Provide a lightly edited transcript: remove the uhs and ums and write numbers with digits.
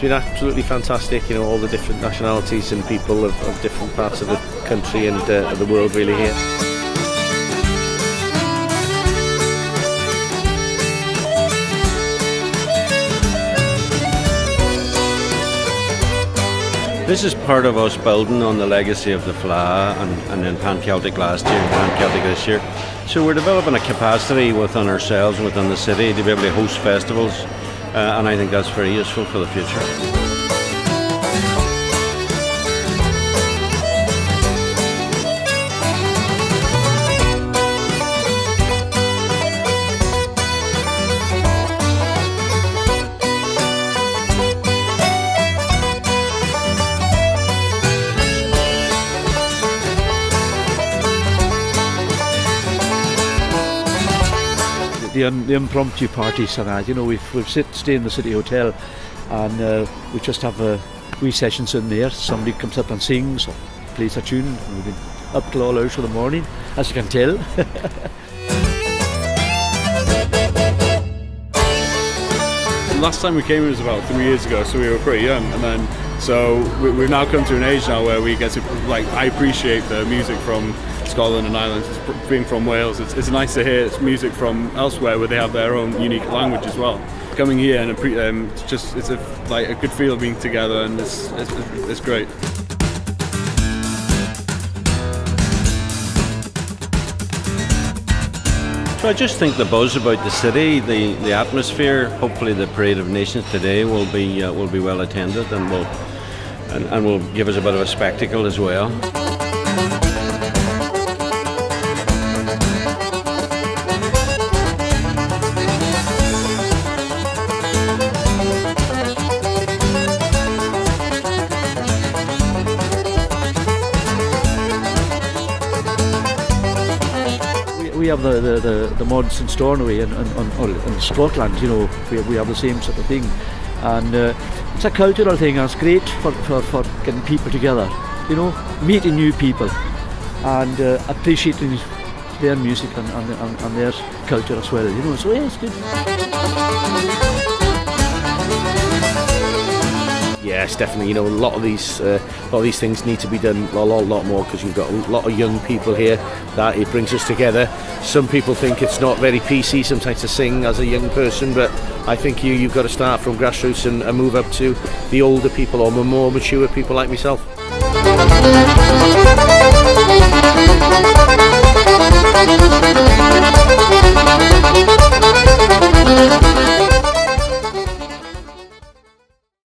been absolutely fantastic. You know, all the different nationalities and people of different parts of the country and of the world really here. This is part of us building on the legacy of the Féile and then Pan Celtic last year and Pan Celtic this year. So we're developing a capacity within ourselves, within the city, to be able to host festivals, and I think that's very useful for the future. The impromptu parties and that, you know, we've stay in the City Hotel, and we just have wee sessions in there. Somebody comes up and sings or plays a tune. We've been up till all hours of the morning, as you can tell. Last time we came was about 3 years ago, so we were pretty young, and then so we've now come to an age now where we get to, like, I appreciate the music from Scotland and Ireland. Being from Wales, it's nice to hear music from elsewhere where they have their own unique language as well. Coming here and it's a good feel of being together, and it's great. So I just think the buzz about the city, the atmosphere. Hopefully, the Parade of Nations today will be well attended and will give us a bit of a spectacle as well. We have the mods in Stornoway and in Scotland, you know, we have the same sort of thing, and it's a cultural thing, and it's great for getting people together, you know, meeting new people and appreciating their music and their culture as well, you know, so yeah, it's good. Yes, definitely. You know, a lot of these things need to be done a lot more, because you've got a lot of young people here that it brings us together. Some people think it's not very PC sometimes to sing as a young person, but I think you've got to start from grassroots and move up to the older people or the more mature people like myself.